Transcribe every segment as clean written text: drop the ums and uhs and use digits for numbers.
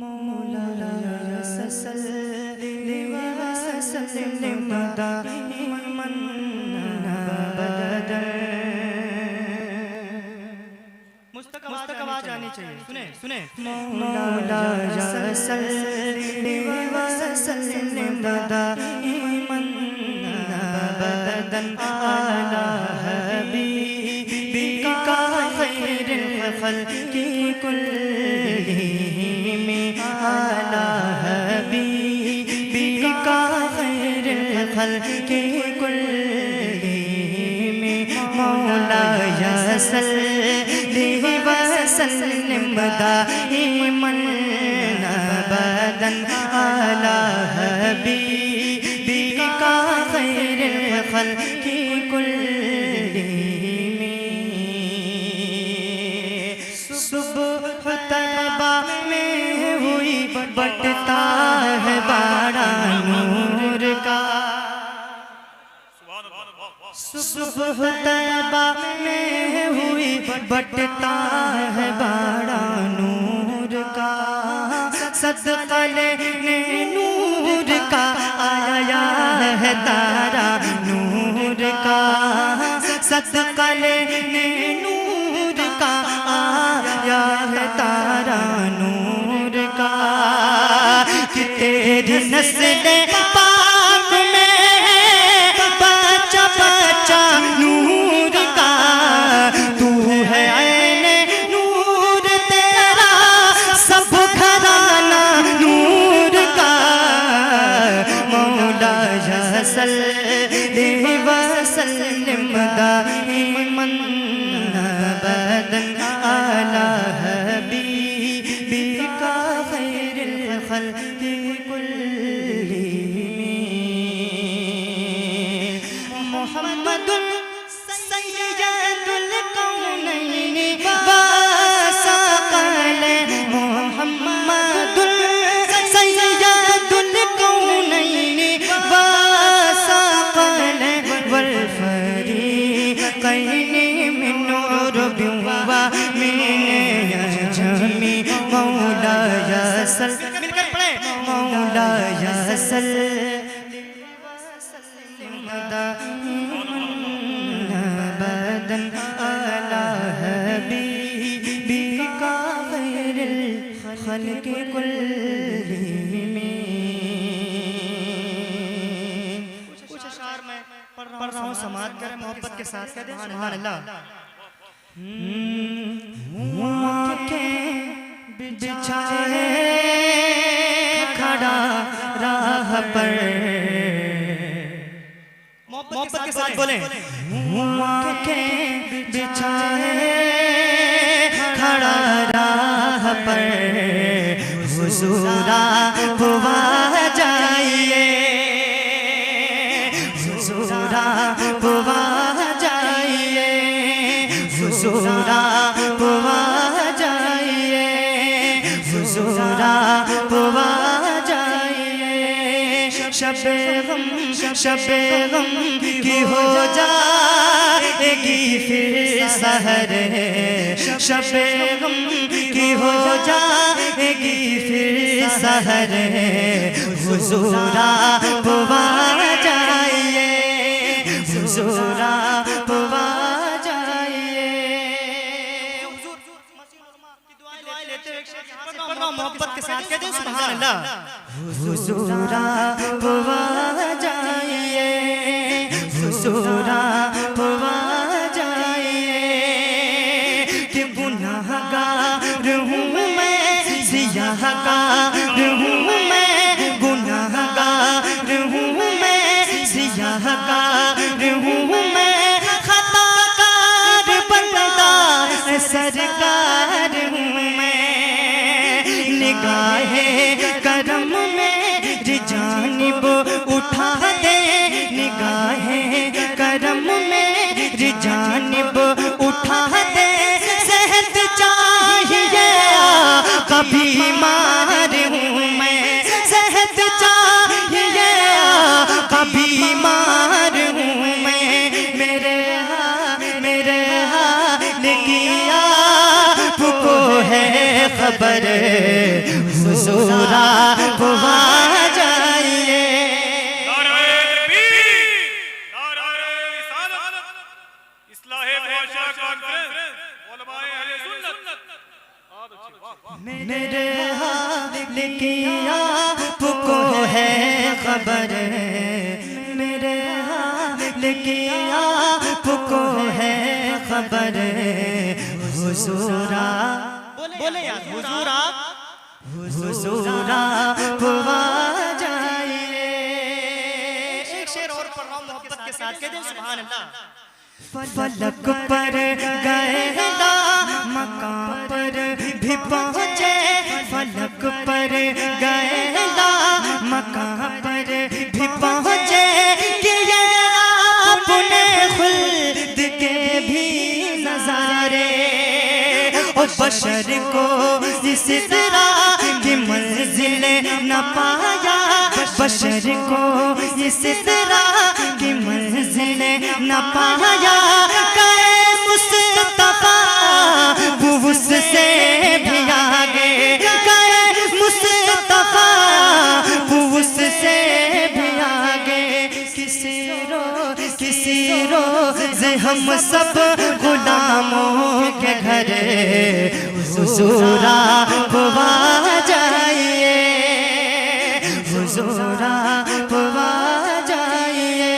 मौलाया सल्लि व सल्लिम दाइमन अबदन। मुस्तक आवाज आनी चाहिए। सुने सुने। मौलाया सल्लि व सल्लिम दाइमन अबदन अला हबीबिका खैरिल खल्क़ि कुल्लिहिम अला हबीबिका खैरिल खल्क़ि कुल्लिहिम मौलाया सल्लि व सल्लिम दाइमन अबदन अला हबीबिका खैरिल खल्क़ि कुल्लिहिम। सुबह तैबा में हुई बटता है बाड़ा नूर का। सुबह तैबा में हुई बटता है बाड़ा नूर का। सदका लेने नूर का आया है तारा नूर का। सदका लेने नूर का आया है तारा नूर का। कि तेरी नस्ल पाक में बच्चा बच्चा नूर का। तू है ऐने नूर तेरा सब घराना नूर का। मौलाया सल्लि व सल्लिम दाइमन अबदन अला हबीबिका खैरिल खल्क़ि कुल्लिहिम। मुहम्मदुन सय्यदुल कौनैन व सकलैन। मुहम्मदुन सय्यदुल कौनैन व सकलैन वल फरीक़ैन मिन उर्बिन व मिन अजमी। मौलाया सल्लि मिलकर पढ़े। मौलाया सल्लि व सल्लिम दाइमन अबदन अला हबीबिका खैरिल खल्क़ि कुल्लिहिम। कुछ अशार मैं पढ़ रहा हूँ, समाअत करें, मोहब्बत के साथ कह दें सुभान अल्लाह। आँखें बिछाए खड़ा राह पर। मोहब्बत के साथ बोले। आँखें बिछाए खड़ा राह पर। हुजूरा बुआ जाइए, हुजूरा बुआ जाइए, हुजूरा बुआ जाइए, हुजूरा बुआ जाइए। शबे गम की हो जाएगी फिर सहर। शबे गम की हो जाएगी फिर सहर। हुजूरा बुआ जाइए, हुजूरा बुआ जाइए। मोहब्बत के साथ कहते हैं सुभान अल्लाह। हुजूरा बुआ जाइए, हुजूरा बुआ जाइए। कि गुनाहगार हूँ मैं, सियाहगार हूँ मैं, गुनाहगार हूँ मैं, सियाहगार हूँ मैं, खताकार बंदा सरकार हूँ मैं। निगाहे करम मेरी जानिब उठा दे, निगाहे करम मेरी जानिब उठा दे। सेहत चाहिए कभी मार हूँ मैं, सेहत चाहिए कभी मार हूँ मैं। मेरे हाल की आपको है खबर। खबर हुजूर आप आ जाइए। मेरे हाल की आपको है खबर, मेरे हाल की आपको है खबर हुजूर बोले यार हुजूर आप आ जाइए। एक शेर और पढ़ रहा हूं मोहब्बत के साथ, कहते हैं सुभान अल्लाह। फलक पर गए मकाम पर भी पहुँचे, फलक पर गए मकाम पर भी पहुँचे कि ये अपने खुल्द के भी नजारे। और बशर को इस तरह की मंजिल न पाया, बशर को इस तरह की मंजिल न पाया। कहे मुस्तफा वो उससे भी आगे, कहे मुस्तफा वो उससे भी आगे। किसी रोज हम सब गुलामों के घर हुजूर आप आ जाइए, हुजूर आप आ जाइए।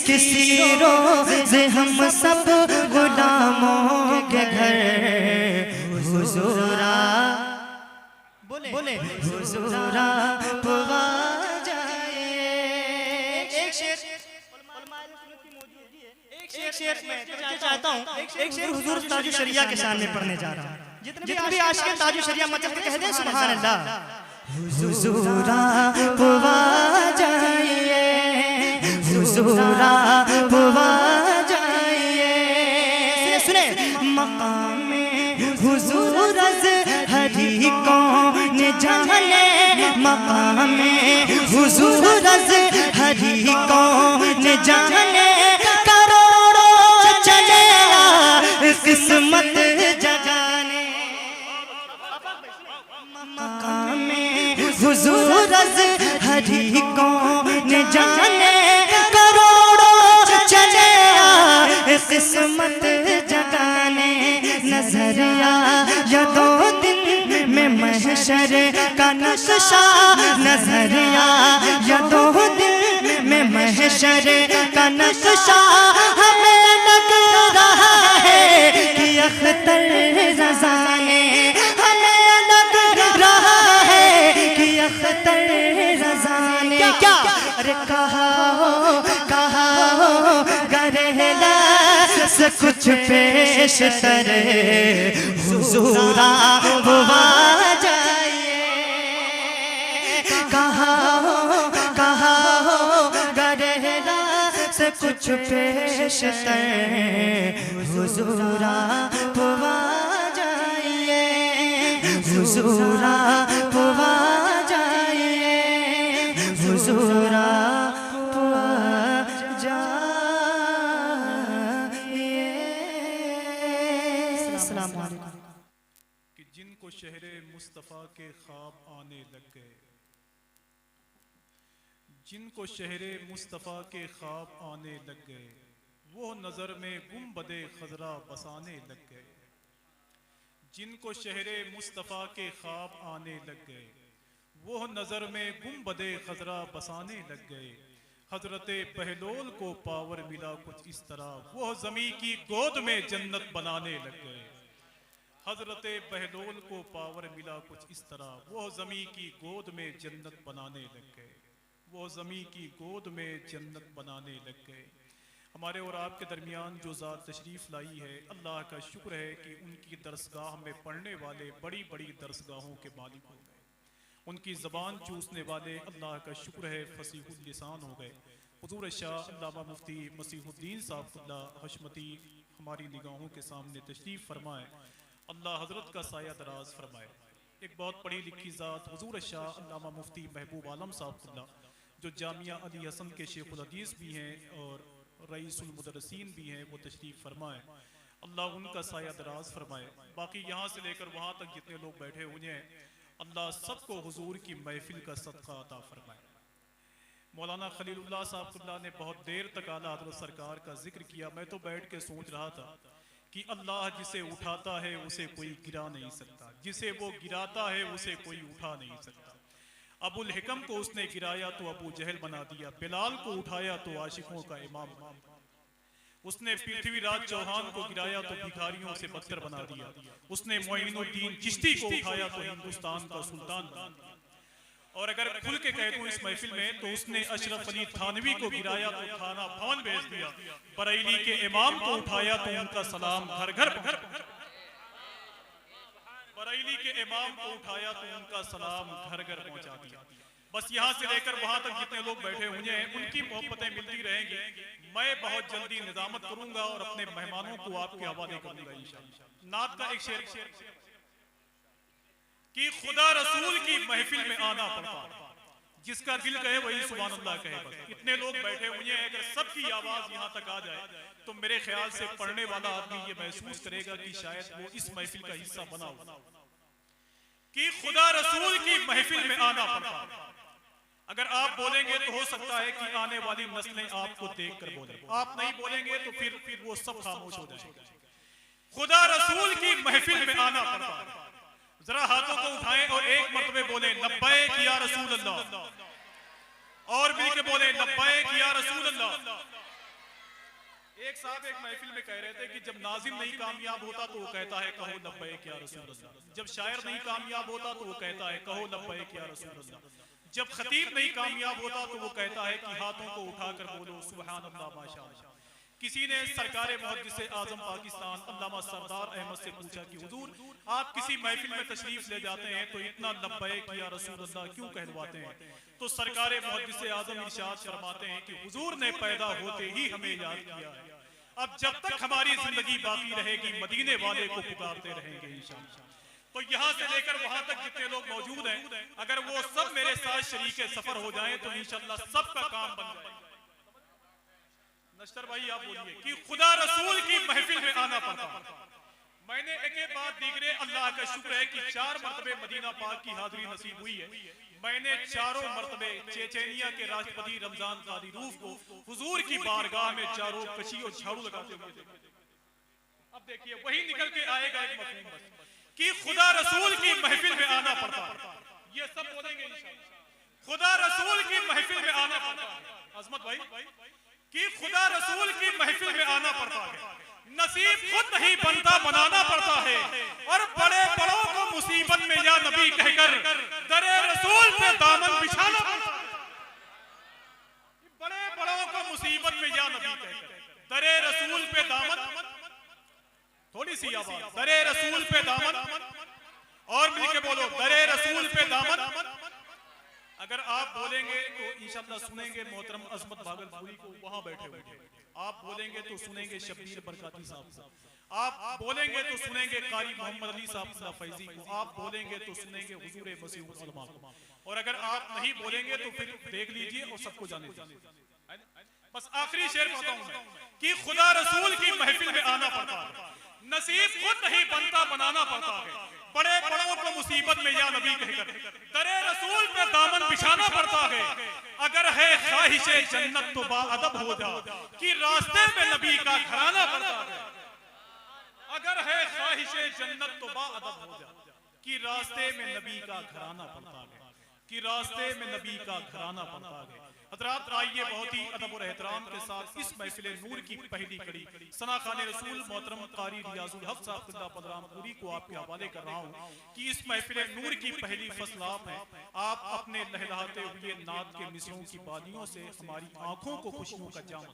किसी रोज हम सब गुलामों के घर हुजूर बोले हुजूर आप आ जाइए। एक शेर एक शेर मैं चाहता हूँ, एक शेर हुजूर ताजु शरिया के सामने पढ़ने जा रहा हूँ। जितने भी आशिक ताजु शरिया मचल के कहते हैं सुभान अल्लाह। हुजूर आप आ जाइए, हुजूर आप आ जाइए। सुने मकाम हुजूर हरी कौन जाने, मकाम हुजूर हरी कौन जाने। किस्मत जगाने मकाम हुजूर हरी कौन जाने। करोड़ों चले किस्मत जगाने। नजरिया या 2 दिन में महशर का नक्शा, नजरिया या 2 दिन में महशर का नक्शा। हमें लग रहा है कि अख्तर रज़ा ने, हमें लग रहा है कि अख्तर रज़ा ने क्या अरे कहा हो गरहला से कुछ पेश करे हुजूर आप आ जाइए। कहा हो गरहला से कुछ पेश करे हुजूर आप आ जाइए, हुजूर आप आ जाइए, हुजूर आप आ जाइए। अस्सलाम वालेकुम। कि जिनको शहरे मुस्तफ़ा के ख्वाब आने लग गए, जिनको शहरे मुस्तफ़ा के ख्वाब आने लग गए, वो नज़र में गुंबदे खजरा बसाने लग गए। जिनको शहरे मुस्तफ़ा के ख्वाब आने लग गए, वो नज़र में गुंबदे खजरा बसाने लग गए। हजरत बहलोल को पावर मिला कुछ इस तरह, वो ज़मी की गोद में जन्नत बनाने लग गए। हजरत बहलोल को पावर मिला कुछ इस तरह, वो ज़मी की गोद में जन्नत बनाने लग गए, वो ज़मी की गोद में जन्नत बनाने लग गए। हमारे और आपके दरमियान जो ज़ात तशरीफ़ लाई है, अल्लाह का शुक्र है कि उनकी दरसगाह में पढ़ने वाले बड़ी बड़ी दरसगाहों के मालिक हो गए। उनकी ज़बान चूसने वाले अल्लाह का शुक्र है फसीहुल लिसान हो गए। हुज़ूर शाह अल्लामा मुफ्ती मसीहुद्दीन साहब हशमती हमारी निगाहों के सामने तशरीफ़ फरमाए। अल्लाह हज़रत का साया दराज फरमाए। एक बहुत पढ़ी लिखी ज़ात हुज़ूर शाह अल्लामा मुफ्ती महबूब आलम साहब जो जामिया अली हसन के शेखुल हदीस भी हैं और रईसुल मुदर्रिसीन भी हैं, वो तशरीफ़ फरमाएँ। अल्लाह उनका साया दराज फरमाए। बाकी यहाँ से लेकर वहाँ तक जितने लोग बैठे हुए हैं, अल्लाह सबको हुजूर की महफिल का सदका अता फरमाए। मौलाना खलीलुल्लाह साहब ने बहुत देर तक आला हज़रत सरकार का जिक्र किया। मैं तो बैठ के सोच रहा था कि अल्लाह जिसे उठाता है उसे कोई गिरा नहीं सकता, जिसे वो गिराता है उसे कोई उठा नहीं सकता। अबुल हिकम को उसने गिराया तो अबू जहल बना दिया, बिलाल को उठाया तो आशिकों का इमाम बना दिया। उसने पृथ्वीराज चौहान को गिराया तो भिखारियों से बदतर बना दिया। उसने मोइनुद्दीन चिश्ती को उठाया तो हिंदुस्तान का सुल्तान बना दिया। और अगर खुल के कह दूं इस महफिल में, तो उसने अशरफ अली थानवी को गिराया तो थाना भवन भेज दिया। बरेली के इमाम को उठाया तो उनका सलाम घर घर बरेली के इमाम को उठाया तो उनका सलाम घर घर पहुंचा दिया। बस यहाँ से लेकर वहां तक जितने लोग बैठे हुए हैं, उनकी मोहब्बतें मिलती रहेंगी। मैं बहुत जल्दी निजामत करूंगा और अपने मेहमानों को आपके हवाले करूंगा इंशाअल्लाह। नात का एक शेर कि खुदा रसूल की महफिल में आना पड़ता, जिसका दिल कहे वही सुभान अल्लाह कहे। बस इतने लोग बैठे हुए हैं, अगर सबकी आवाज यहाँ तक आ जाए तो मेरे ख्याल से पढ़ने वाला आदमी ये महसूस करेगा कि शायद वो इस महफिल का हिस्सा बना हो। कि खुदा रसूल की महफिल में आना पड़ता। अगर आप बोलेंगे तो हो सकता है कि आने वाली नस्लें आपको देखकर बोले, आप नहीं बोलेंगे तो फिर वो सब खामोश हो जाएंगे। खुदा रसूल की महफिल में आना पड़ता। जरा हाथों को उठाएं और एक मर्तबे बोले लब्बैक या रसूल अल्लाह, और मिलके बोले लब्बैक या रसूल अल्लाह। एक साहब एक महफिल में कह रहे थे कि जब नाज़िम नहीं कामयाब होता तो वो कहता है कहो लब्बैक या रसूल अल्लाह। जब शायर नहीं कामयाब होता तो वो कहता है कहो लब्बैक या रसूल अल्लाह। जब खतीब नहीं कामयाब होता तो वो कहता है कि हाथों को उठाकर बोलो सुभान अल्लाह माशाअल्लाह। किसी ने सरकार मुहद्दिस आज़म पाकिस्तान अल्लामा सरदार अहमद से पूछा कि हुजूर, आप किसी महफिल में तशरीफ ले जाते हैं तो इतना लब्बैक या रसूल अल्लाह क्यों कहलवाते हैं? तो सरकार मुहद्दिस आज़म इरशाद फरमाते हैं कि हुजूर ने पैदा होते ही हमें याद किया है, अब जब तक हमारी जिंदगी बाकी रहेगी मदीने वाले को पुकारते रहेंगे इंशाअल्लाह। तो यहाँ से लेकर वहां तक जितने लोग मौजूद हैं, अगर वो सब मेरे साथ शरीके सफर हो जाएं तो इंशाअल्लाह सबका काम बन जाए। नश्तर भाई आप बोलिए कि खुदा रसूल की महफिल में आना पड़ता। मैंने एक बात दीगरे अल्लाह का शुक्र है कि 4 मरतबे मदीना पाक की हाजिरी नसीब हुई है। मैंने चारों मरतबे चेचेनिया के राष्ट्रपति रमजान कादी रूफ को हुजूर की बारगाह में चारों कशी और झाड़ू लगाते हुए देखा। अब देखिए वही निकल के आएगा एक मफहूम बस कि खुदा रसूल की महफिल में आना पड़ता। ये सब बोलेंगे इंशाअल्लाह। खुदा रसूल की महफिल में आना पड़ता है अजमत भाई, कि खुदा रसूल की महफिल में आना पड़ता है। नसीब खुद नहीं बनता, बनाना पड़ता है। और बड़े बड़ों को मुसीबत में या नबी कहकर दरे रसूल पे दामन बिछाना पड़ता है। बड़े बड़ों को मुसीबत में या नबी कहकर दरे रसूल पे दामन, थोड़ी सी आवाज, दरे रसूल पे दामन, और मिलके बोलो दरे रसूल पे दामन। अगर आप बोलेंगे तो इंशाअल्लाह सुनेंगे मोहतरम अजमत भागलपुरी को वहां बैठे हुए। आप बोलेंगे तो सुनेंगे शब्बीर बरकाती साहब को। आप बोलेंगे तो सुनेंगे कारी मोहम्मद अली साहब फैजी को। आप बोलेंगे तो सुनेंगे हुजूर मसीहुल उलमा को। और अगर आप नहीं बोलेंगे तो फिर देख लीजिए और सबको जाने दीजिए। बस आखिरी शेर बताऊं मैं कि खुदा रसूल की महफिल में आना पड़ता है। नसीब खुद नहीं बनता, बनाना पड़ता है। बड़े बड़ों को मुसीबत में या नबी कहकर दरे रसूल पे दामन बिछाना पड़ता है। अगर है ख्वाहिशे जन्नत तो बाअदब हो जा कि रास्ते में नबी का घराना पड़ता है। अगर है ख्वाहिशे जन्नत तो बाअदब हो जा कि रास्ते में नबी का घराना पड़ता है, कि रास्ते में नबी का घराना पड़ता है। हज़रात आइए बहुत ही अदब और एहतराम के साथ इस महफिल नूर की पहली कड़ी सना खाने रसूल मोहतरम कारी रियाजुल हक साहब बदरामपुरी को आपके हवाले कर रहा हूँ कि इस महफिल नूर की पहली फसल आप है। आप अपने लहलहाते हुए नाद के मिसरों की बालियों से हमारी आंखों को खुशियों का जाम